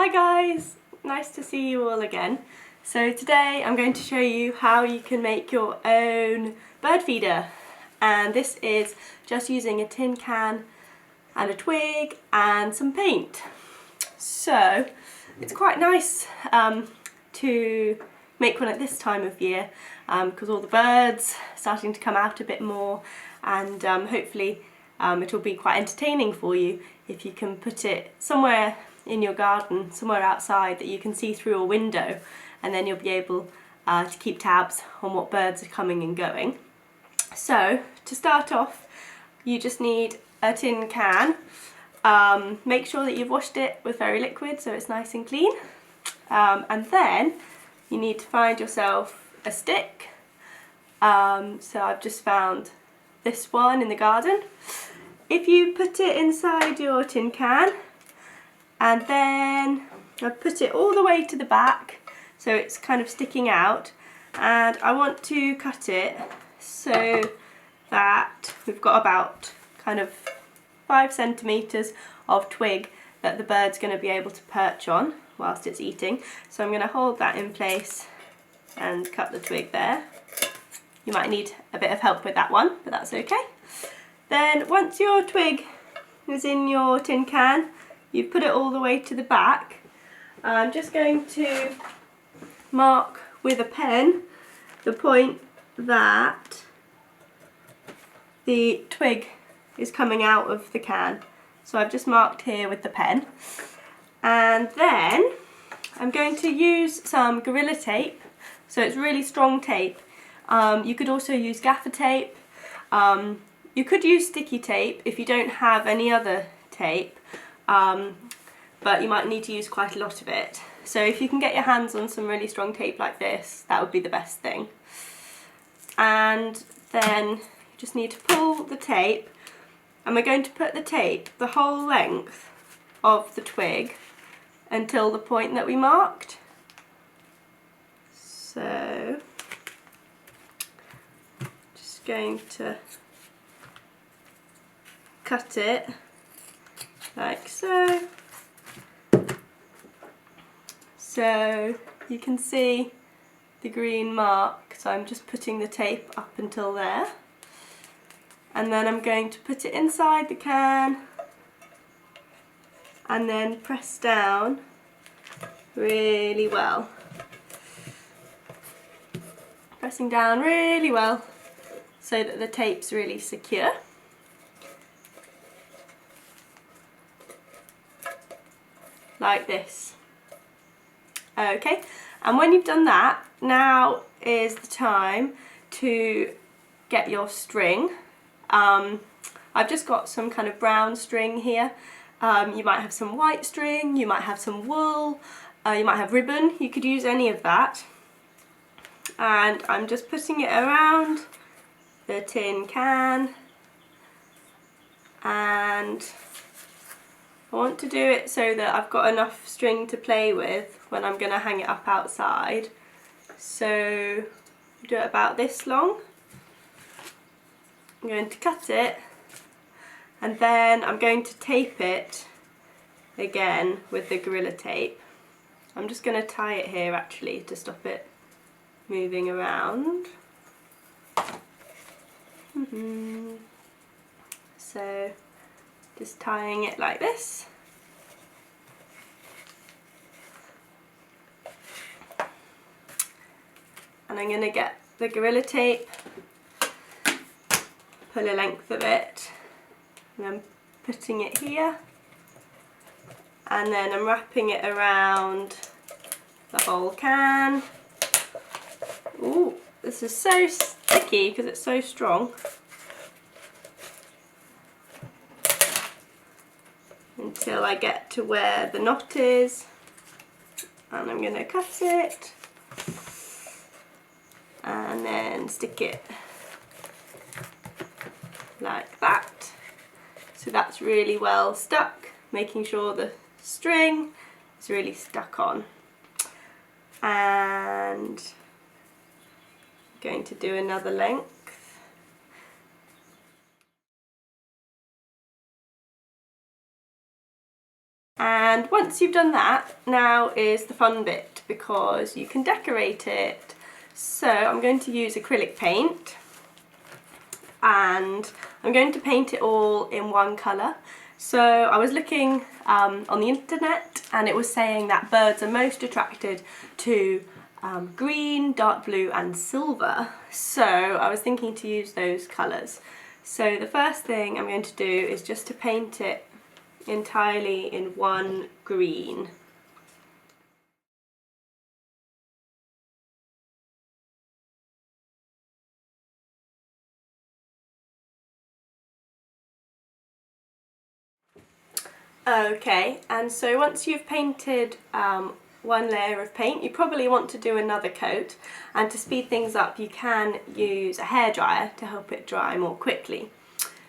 Hi guys, nice to see you all again. So today I'm going to show you how you can make your own bird feeder, and this is just using a tin can and a twig and some paint. So it's quite nice to make one at this time of year because all the birds are starting to come out a bit more, and hopefully it'll be quite entertaining for you if you can put it somewhere in your garden, somewhere outside that you can see through a window, and then you'll be able to keep tabs on what birds are coming and going. So to start off, you just need a tin can. Make sure that you've washed it with Fairy Liquid so it's nice and clean, and then you need to find yourself a stick. So I've just found this one in the garden. If you put it inside your tin can, and then I put it all the way to the back so it's kind of sticking out, and I want to cut it so that we've got about kind of 5 centimetres of twig that the bird's going to be able to perch on whilst it's eating. So I'm going to hold that in place and cut the twig there. You might need a bit of help with that one, but that's okay. Then once your twig is in your tin can, you put it all the way to the back. I'm just going to mark with a pen the point that the twig is coming out of the can. So I've just marked here with the pen. And then I'm going to use some Gorilla Tape. So it's really strong tape. You could also use gaffer tape. You could use sticky tape if you don't have any other tape. But you might need to use quite a lot of it. So if you can get your hands on some really strong tape like this, that would be the best thing. And then you just need to pull the tape, and we're going to put the tape the whole length of the twig until the point that we marked. So just going to cut it like so. So you can see the green mark, so I'm just putting the tape up until there. And then I'm going to put it inside the can and then press down really well. Pressing down really well so that the tape's really secure. Like this. Okay, and when you've done that, now is the time to get your string. I've just got some kind of brown string here. You might have some white string, you might have some wool, you might have ribbon, you could use any of that. And I'm just putting it around the tin can, and I want to do it so that I've got enough string to play with when I'm going to hang it up outside. So do it about this long. I'm going to cut it, and then I'm going to tape it again with the Gorilla Tape. I'm just going to tie it here actually to stop it moving around. So just tying it like this. And I'm going to get the Gorilla Tape, pull a length of it, and I'm putting it here, and then I'm wrapping it around the whole can. Ooh, this is so sticky because it's so strong. Until I get to where the knot is, and I'm going to cut it and then stick it like that. So that's really well stuck, making sure the string is really stuck on. And I'm going to do another length. And once you've done that, now is the fun bit, because you can decorate it. So I'm going to use acrylic paint, and I'm going to paint it all in one colour. So I was looking on the internet, and it was saying that birds are most attracted to green, dark blue and silver. So I was thinking to use those colours. So the first thing I'm going to do is just to paint it entirely in one green. Okay, and so once you've painted one layer of paint, you probably want to do another coat, and to speed things up you can use a hairdryer to help it dry more quickly.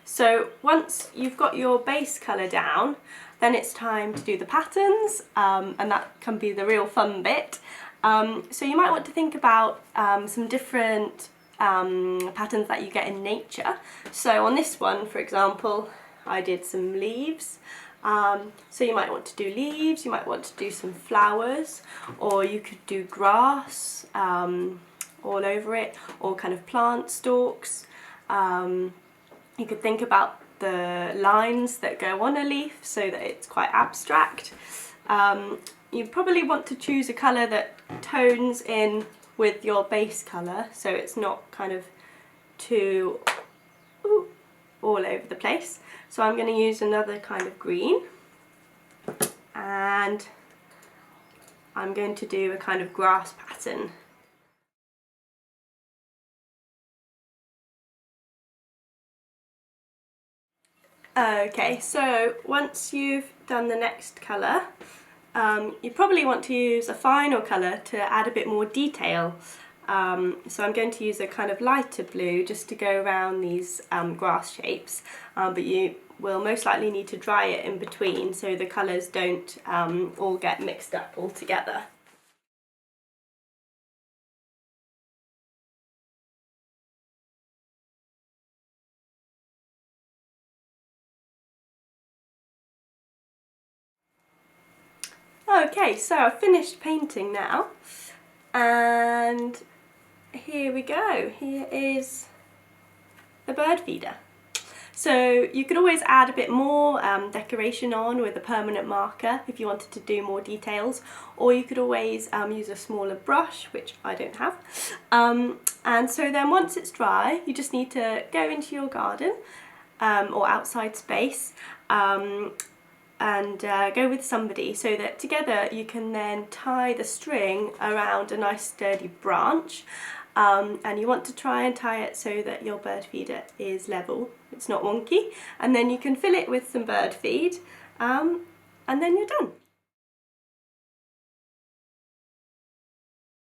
So once you've got your base colour down, then it's time to do the patterns, and that can be the real fun bit. So you might want to think about some different patterns that you get in nature. So on this one, for example, I did some leaves. So you might want to do leaves, you might want to do some flowers, or you could do grass all over it, or kind of plant stalks. You could think about the lines that go on a leaf so that it's quite abstract. You probably want to choose a colour that tones in with your base colour, so it's not kind of too all over the place. So I'm going to use another kind of green, and I'm going to do a kind of grass pattern. Okay, so once you've done the next colour, you probably want to use a final colour to add a bit more detail. So I'm going to use a kind of lighter blue just to go around these grass shapes, but you will most likely need to dry it in between so the colours don't all get mixed up all together. Okay, so I've finished painting now, and here we go. Here is the bird feeder. So you could always add a bit more decoration on with a permanent marker if you wanted to do more details, or you could always use a smaller brush, which I don't have. And so then once it's dry, you just need to go into your garden or outside space and go with somebody so that together you can then tie the string around a nice sturdy branch, and you want to try and tie it so that your bird feeder is level, it's not wonky, and then you can fill it with some bird feed, and then you're done.